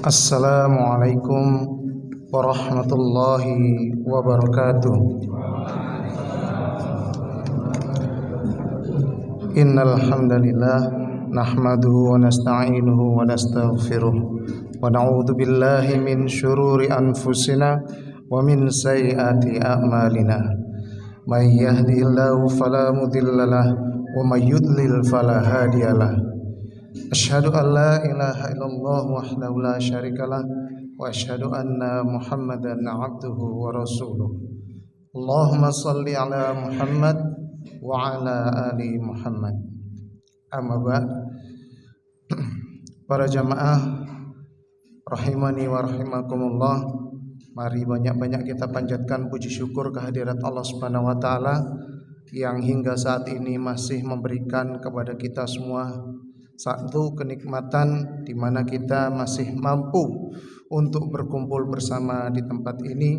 Assalamualaikum warahmatullahi wabarakatuh. Innal hamdalillah nahmaduhu wa nasta'inuhu wa nastaghfiruh wa na'udzu billahi min syururi anfusina wa min sayyiati a'malina. May yahdihillahu fala mudhillalah wa may yudlil fala hadiyalah. Asyhadu an la ilaha illallah wahdahu la syarikalah wa asyhadu anna Muhammadan abduhu wa rasuluh. Allahumma salli ala Muhammad wa ala ali Muhammad. Amma ba'd. Para jamaah rahimani wa rahimakumullah, mari banyak-banyak kita panjatkan puji syukur kehadirat Allah Subhanahu wa taala yang hingga saat ini masih memberikan kepada kita semua satu kenikmatan di mana kita masih mampu untuk berkumpul bersama di tempat ini,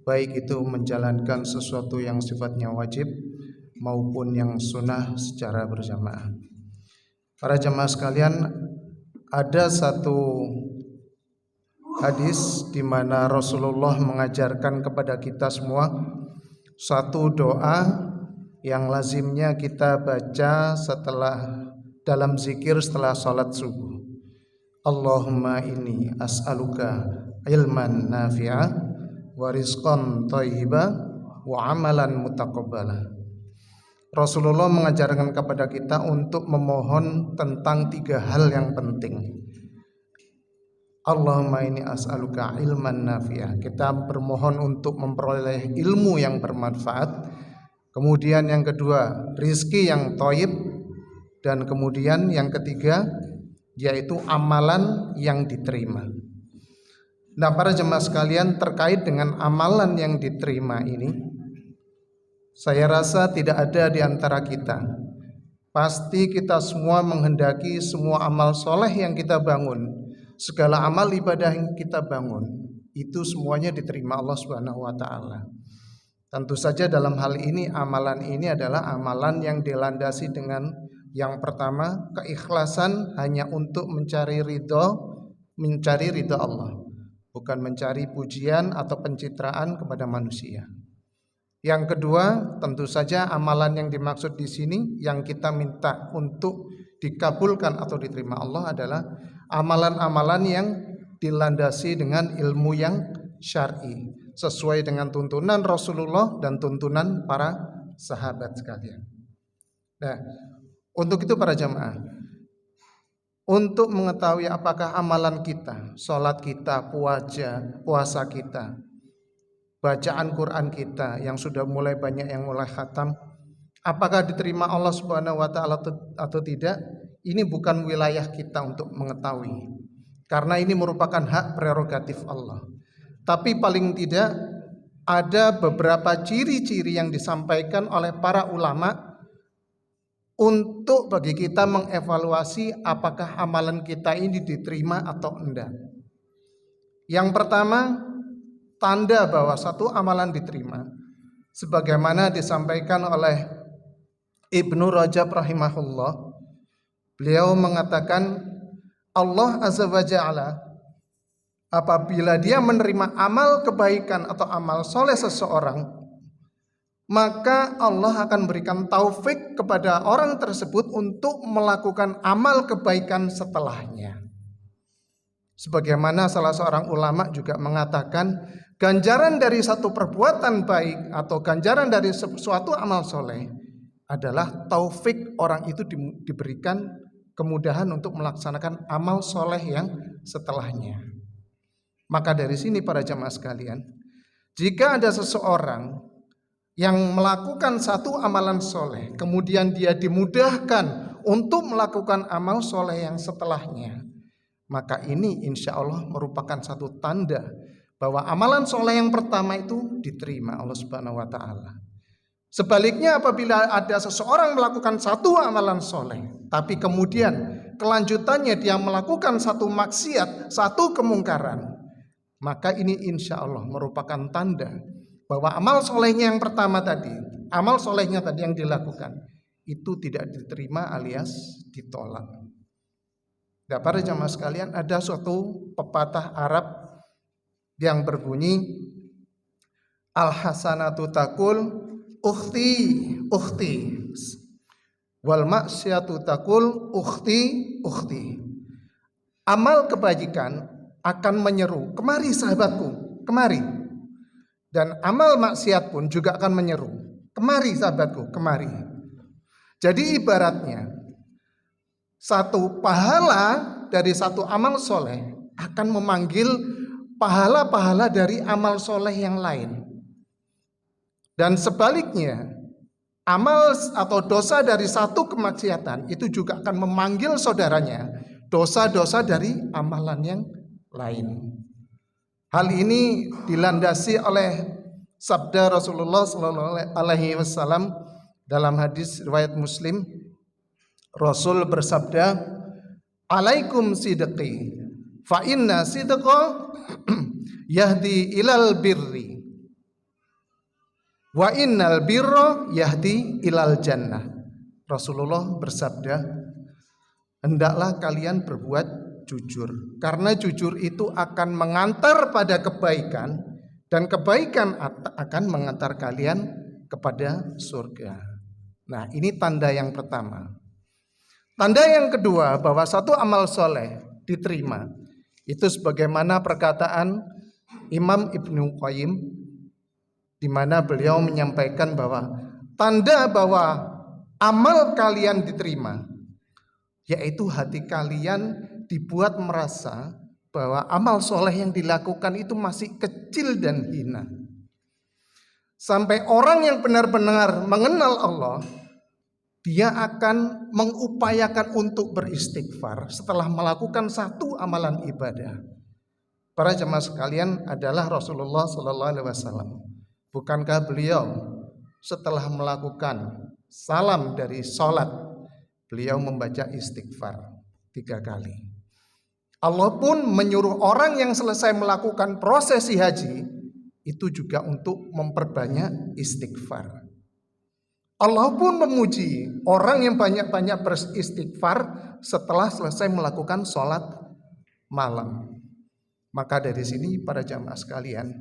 baik itu menjalankan sesuatu yang sifatnya wajib maupun yang sunnah secara berjamaah. Para jamaah sekalian, ada satu hadis di mana Rasulullah mengajarkan kepada kita semua satu doa yang lazimnya kita baca dalam zikir setelah salat subuh. Allahumma inni as'aluka ilman nafi'a wa rizqan thayyiba wa amalan mutaqabbala. Rasulullah mengajarkan kepada kita untuk memohon tentang tiga hal yang penting. Allahumma inni as'aluka ilman nafi'a. Kita bermohon untuk memperoleh ilmu yang bermanfaat. Kemudian yang kedua, rizki yang thayyib. Dan kemudian yang ketiga yaitu amalan yang diterima. Nah, para jemaah sekalian, terkait dengan amalan yang diterima ini, saya rasa tidak ada di antara kita. Pasti kita semua menghendaki semua amal soleh yang kita bangun, segala amal ibadah yang kita bangun, itu semuanya diterima Allah Subhanahu wa taala. Tentu saja dalam hal ini amalan ini adalah amalan yang dilandasi dengan yang pertama, keikhlasan hanya untuk mencari ridho Allah, bukan mencari pujian atau pencitraan kepada manusia. Yang kedua, tentu saja amalan yang dimaksud di sini yang kita minta untuk dikabulkan atau diterima Allah adalah amalan-amalan yang dilandasi dengan ilmu yang syar'i, sesuai dengan tuntunan Rasulullah dan tuntunan para sahabat sekalian. Nah, untuk itu para jamaah, untuk mengetahui apakah amalan kita, sholat kita, puasa kita, bacaan Quran kita yang sudah mulai banyak yang mulai khatam, apakah diterima Allah Subhanahu wa taala atau tidak, ini bukan wilayah kita untuk mengetahui. Karena ini merupakan hak prerogatif Allah. Tapi paling tidak ada beberapa ciri-ciri yang disampaikan oleh para ulama untuk bagi kita mengevaluasi apakah amalan kita ini diterima atau enggak. Yang pertama, tanda bahwa satu amalan diterima sebagaimana disampaikan oleh Ibnu Rajab rahimahullah. Beliau mengatakan Allah Azza wa Jalla apabila dia menerima amal kebaikan atau amal soleh seseorang, maka Allah akan berikan taufik kepada orang tersebut untuk melakukan amal kebaikan setelahnya. Sebagaimana salah seorang ulama juga mengatakan, ganjaran dari satu perbuatan baik atau ganjaran dari suatu amal soleh adalah taufik orang itu diberikan kemudahan untuk melaksanakan amal soleh yang setelahnya. Maka dari sini para jamaah sekalian, jika ada seseorang yang melakukan satu amalan soleh, kemudian dia dimudahkan untuk melakukan amal soleh yang setelahnya, maka ini insya Allah merupakan satu tanda bahwa amalan soleh yang pertama itu diterima Allah Subhanahu wa taala. Sebaliknya, apabila ada seseorang melakukan satu amalan soleh, tapi kemudian kelanjutannya dia melakukan satu maksiat, satu kemungkaran, maka ini insya Allah merupakan tanda bahwa amal solehnya yang pertama tadi, amal solehnya tadi yang dilakukan, itu tidak diterima alias ditolak. Nah, para jamaah sekalian, ada suatu pepatah Arab yang berbunyi, al-hasanatu takul ukhti ukhti, wal maksiatu takul ukhti ukhti. Amal kebajikan akan menyeru, kemari sahabatku, kemari. Dan amal maksiat pun juga akan menyeru, kemari sahabatku, kemari. Jadi ibaratnya, satu pahala dari satu amal soleh akan memanggil pahala-pahala dari amal soleh yang lain. Dan sebaliknya, amal atau dosa dari satu kemaksiatan itu juga akan memanggil saudaranya dosa-dosa dari amalan yang lain. Hal ini dilandasi oleh sabda Rasulullah SAW dalam hadis riwayat Muslim. Rasul bersabda, alaikum sidqi, fa inna sidqa yahdi ilal birri, wa innal birra yahdi ilal jannah. Rasulullah bersabda, hendaklah kalian berbuat jujur, karena jujur itu akan mengantar pada kebaikan, dan kebaikan akan mengantar kalian kepada surga. Nah, ini tanda yang pertama. Tanda yang kedua bahwa satu amal soleh diterima, itu sebagaimana perkataan Imam Ibnu Qayyim, di mana beliau menyampaikan bahwa tanda bahwa amal kalian diterima, yaitu hati kalian dibuat merasa bahwa amal soleh yang dilakukan itu masih kecil dan hina. Sampai orang yang benar-benar mengenal Allah, dia akan mengupayakan untuk beristighfar setelah melakukan satu amalan ibadah. Para jemaah sekalian, adalah Rasulullah SAW. Bukankah beliau setelah melakukan salam dari sholat, beliau membaca istighfar 3 kali. Allah pun menyuruh orang yang selesai melakukan prosesi haji itu juga untuk memperbanyak istighfar. Allah pun memuji orang yang banyak-banyak beristighfar setelah selesai melakukan sholat malam. Maka dari sini para jamaah sekalian,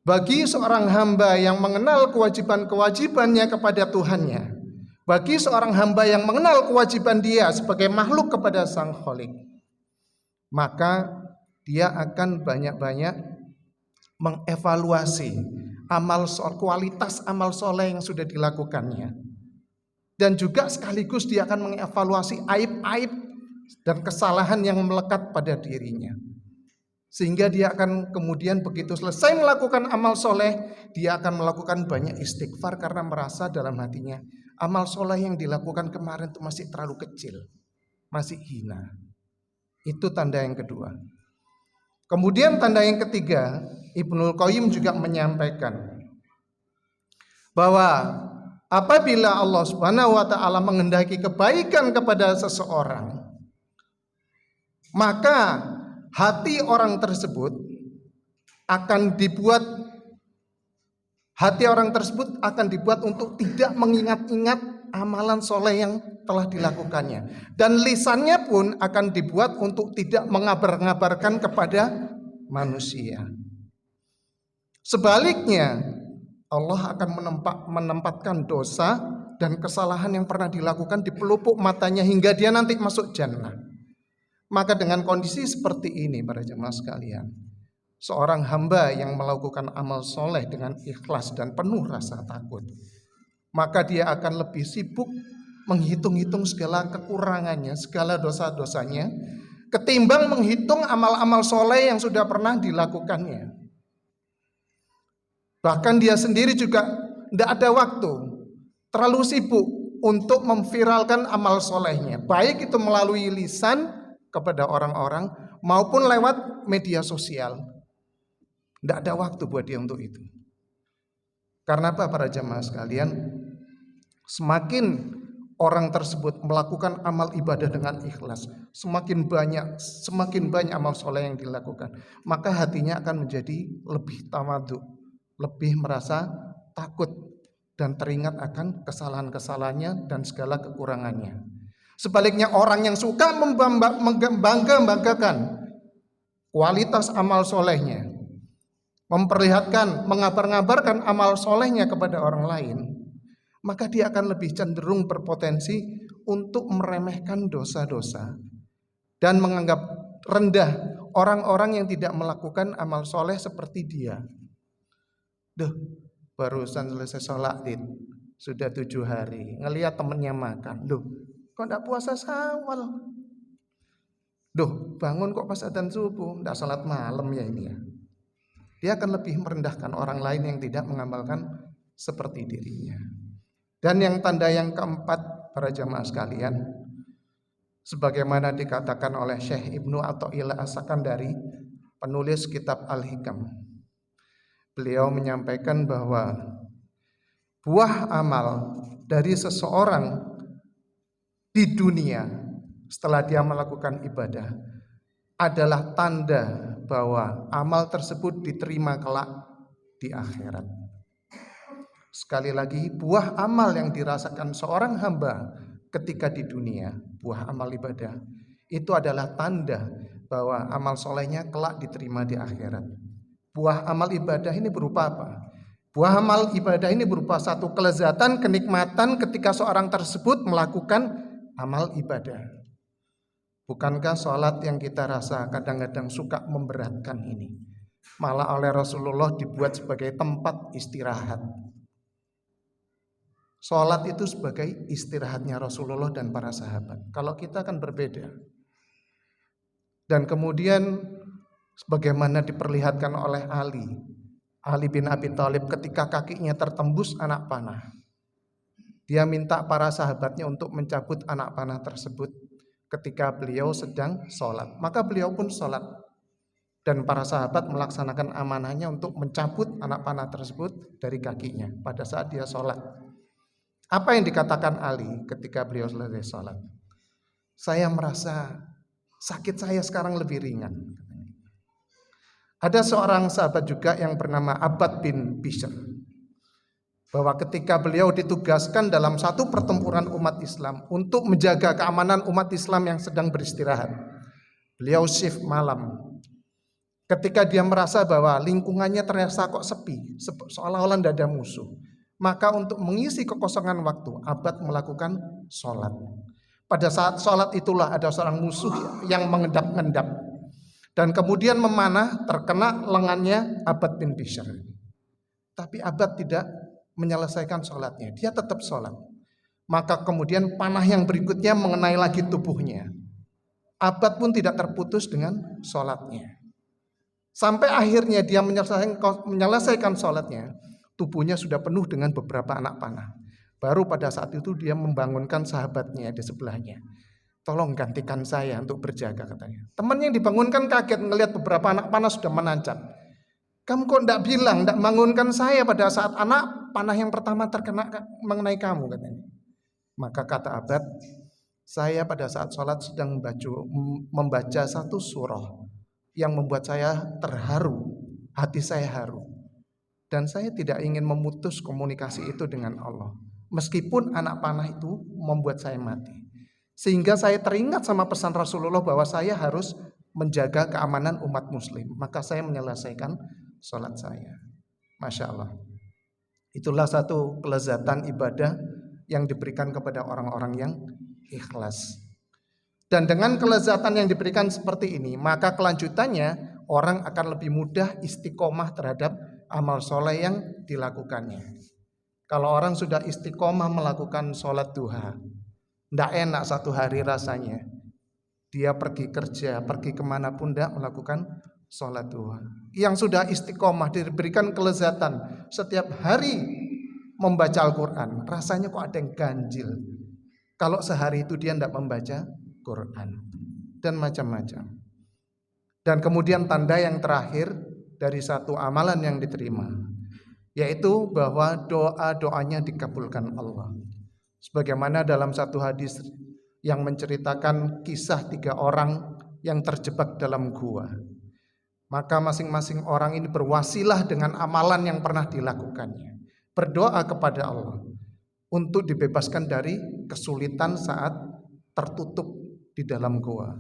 bagi seorang hamba yang mengenal kewajiban-kewajibannya kepada Tuhannya, bagi seorang hamba yang mengenal kewajiban dia sebagai makhluk kepada Sang Khalik, maka dia akan banyak-banyak mengevaluasi kualitas amal soleh yang sudah dilakukannya, dan juga sekaligus dia akan mengevaluasi aib-aib dan kesalahan yang melekat pada dirinya, sehingga dia akan kemudian begitu selesai melakukan amal soleh, dia akan melakukan banyak istighfar karena merasa dalam hatinya amal soleh yang dilakukan kemarin itu masih terlalu kecil, masih hina. Itu tanda yang kedua. Kemudian tanda yang ketiga, Ibnul Qayyim juga menyampaikan bahwa apabila Allah Subhanahu wa taala menghendaki kebaikan kepada seseorang, maka hati orang tersebut akan dibuat untuk tidak mengingat-ingat amalan soleh yang telah dilakukannya, dan lisannya pun akan dibuat untuk tidak mengabar-ngabarkan kepada manusia. Sebaliknya, Allah akan menempatkan dosa dan kesalahan yang pernah dilakukan di pelupuk matanya hingga dia nanti masuk jannah. Maka dengan kondisi seperti ini para jemaah sekalian, seorang hamba yang melakukan amal soleh dengan ikhlas dan penuh rasa takut, maka dia akan lebih sibuk menghitung-hitung segala kekurangannya, segala dosa-dosanya, ketimbang menghitung amal-amal soleh yang sudah pernah dilakukannya. Bahkan dia sendiri juga tidak ada waktu, terlalu sibuk untuk memviralkan amal solehnya, baik itu melalui lisan kepada orang-orang maupun lewat media sosial. Tidak ada waktu buat dia untuk itu. Karena apa para jamaah sekalian? Semakin orang tersebut melakukan amal ibadah dengan ikhlas, semakin banyak amal soleh yang dilakukan, maka hatinya akan menjadi lebih tawadhu, lebih merasa takut dan teringat akan kesalahan-kesalahannya dan segala kekurangannya. Sebaliknya orang yang suka membanggakan kualitas amal solehnya, memperlihatkan, mengabar-ngabarkan amal solehnya kepada orang lain, maka dia akan lebih cenderung berpotensi untuk meremehkan dosa-dosa dan menganggap rendah orang-orang yang tidak melakukan amal soleh seperti dia. Duh, barusan selesai sholat sudah 7 hari, ngelihat temennya makan. Duh, kok enggak puasa Syawal? Duh, bangun kok pas adzan subuh, enggak sholat malam ya ini ya. Dia akan lebih merendahkan orang lain yang tidak mengamalkan seperti dirinya. Dan yang tanda yang keempat, para jamaah sekalian, sebagaimana dikatakan oleh Syekh Ibnu Athaillah As-Sakandari, penulis kitab Al-Hikam. Beliau menyampaikan bahwa buah amal dari seseorang di dunia setelah dia melakukan ibadah adalah tanda bahwa amal tersebut diterima kelak di akhirat. Sekali lagi, buah amal yang dirasakan seorang hamba ketika di dunia, buah amal ibadah, itu adalah tanda bahwa amal solehnya kelak diterima di akhirat. Buah amal ibadah ini berupa apa? Buah amal ibadah ini berupa satu kelezatan, kenikmatan ketika seorang tersebut melakukan amal ibadah. Bukankah sholat yang kita rasa kadang-kadang suka memberatkan ini, malah oleh Rasulullah dibuat sebagai tempat istirahat. Sholat itu sebagai istirahatnya Rasulullah dan para sahabat. Kalau kita kan berbeda. Dan kemudian sebagaimana diperlihatkan oleh Ali bin Abi Thalib ketika kakinya tertembus anak panah. Dia minta para sahabatnya untuk mencabut anak panah tersebut ketika beliau sedang sholat. Maka beliau pun sholat. Dan para sahabat melaksanakan amanahnya untuk mencabut anak panah tersebut dari kakinya pada saat dia sholat. Apa yang dikatakan Ali ketika beliau selesai sholat? Saya merasa sakit saya sekarang lebih ringan. Ada seorang sahabat juga yang bernama Abbad bin Bishr, bahwa ketika beliau ditugaskan dalam satu pertempuran umat Islam untuk menjaga keamanan umat Islam yang sedang beristirahat, beliau shift malam. Ketika dia merasa bahwa lingkungannya terasa kok sepi, seolah-olah tidak ada musuh, maka untuk mengisi kekosongan waktu, Abbad melakukan sholat. Pada saat sholat itulah ada seorang musuh yang mengendap-endap dan kemudian memanah, terkena lengannya Abbad bin Bishr. Tapi Abbad tidak menyelesaikan sholatnya, dia tetap sholat. Maka kemudian panah yang berikutnya mengenai lagi tubuhnya. Abbad pun tidak terputus dengan sholatnya. Sampai akhirnya dia menyelesaikan sholatnya, tubuhnya sudah penuh dengan beberapa anak panah. Baru pada saat itu dia membangunkan sahabatnya di sebelahnya. Tolong gantikan saya untuk berjaga, katanya. Temannya yang dibangunkan kaget melihat beberapa anak panah sudah menancap. Kamu kok tidak bilang, tidak bangunkan saya pada saat anak panah yang pertama terkena mengenai kamu, katanya. Maka kata Abbad, saya pada saat sholat sedang membaca satu surah yang membuat saya terharu, hati saya haru. Dan saya tidak ingin memutus komunikasi itu dengan Allah, meskipun anak panah itu membuat saya mati. Sehingga saya teringat sama pesan Rasulullah bahwa saya harus menjaga keamanan umat muslim. Maka saya menyelesaikan sholat saya. Masya Allah. Itulah satu kelezatan ibadah yang diberikan kepada orang-orang yang ikhlas. Dan dengan kelezatan yang diberikan seperti ini, maka kelanjutannya orang akan lebih mudah istiqomah terhadap amal soleh yang dilakukannya. Kalau orang sudah istiqomah melakukan sholat duha, tidak enak satu hari rasanya. Dia pergi kerja, pergi kemanapun tidak melakukan sholat duha. Yang sudah istiqomah diberikan kelezatan setiap hari membaca Al-Quran, rasanya kok ada yang ganjil kalau sehari itu dia tidak membaca Quran. Dan macam-macam. Dan kemudian tanda yang terakhir dari satu amalan yang diterima, yaitu bahwa doa-doanya dikabulkan Allah. Sebagaimana dalam satu hadis yang menceritakan kisah 3 orang yang terjebak dalam gua. Maka masing-masing orang ini berwasilah dengan amalan yang pernah dilakukannya, berdoa kepada Allah untuk dibebaskan dari kesulitan saat tertutup di dalam goa.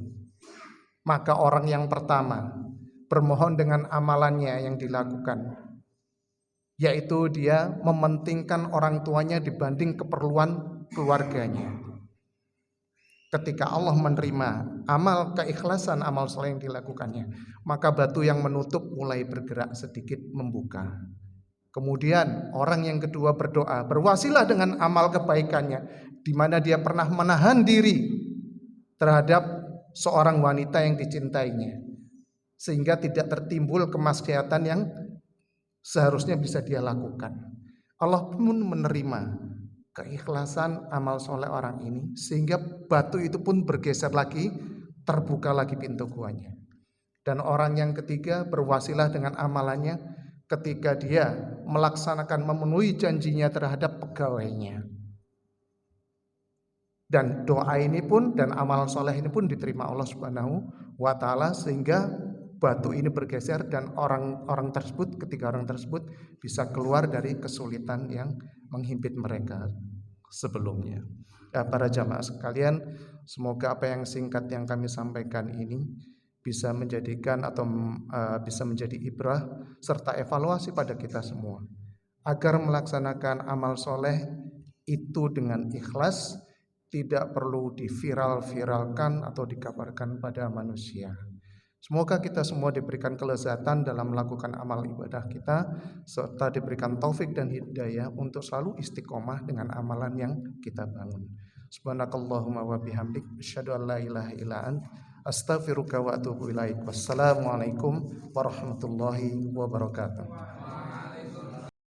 Maka orang yang pertama bermohon dengan amalannya yang dilakukan, yaitu dia mementingkan orang tuanya dibanding keperluan keluarganya. Ketika Allah menerima amal keikhlasan, amal soleh yang dilakukannya, maka batu yang menutup mulai bergerak sedikit membuka. Kemudian orang yang kedua berdoa, berwasilah dengan amal kebaikannya, di mana dia pernah menahan diri terhadap seorang wanita yang dicintainya, sehingga tidak tertimbul kemaksiatan yang seharusnya bisa dia lakukan. Allah pun menerima keikhlasan amal soleh orang ini, sehingga batu itu pun bergeser lagi, terbuka lagi pintu guanya. Dan orang yang ketiga berwasilah dengan amalannya ketika dia melaksanakan, memenuhi janjinya terhadap pegawainya. Dan doa ini pun dan amal soleh ini pun diterima Allah Subhanahu wa Ta'ala, sehingga batu ini bergeser dan orang tersebut, ketika orang tersebut bisa keluar dari kesulitan yang menghimpit mereka sebelumnya. Ya, para jamaah sekalian, semoga apa yang singkat yang kami sampaikan ini bisa menjadikan atau bisa menjadi ibrah serta evaluasi pada kita semua, agar melaksanakan amal soleh itu dengan ikhlas, tidak perlu diviral-viralkan atau dikabarkan pada manusia. Semoga kita semua diberikan kelezatan dalam melakukan amal ibadah kita, serta diberikan taufik dan hidayah untuk selalu istiqomah dengan amalan yang kita bangun. Subhanakallahumma wa bihamdik, asyhadu an la ilaha illa ant, astaghfiruka wa atubu ilaik. Wassalamualaikum warahmatullahi wabarakatuh.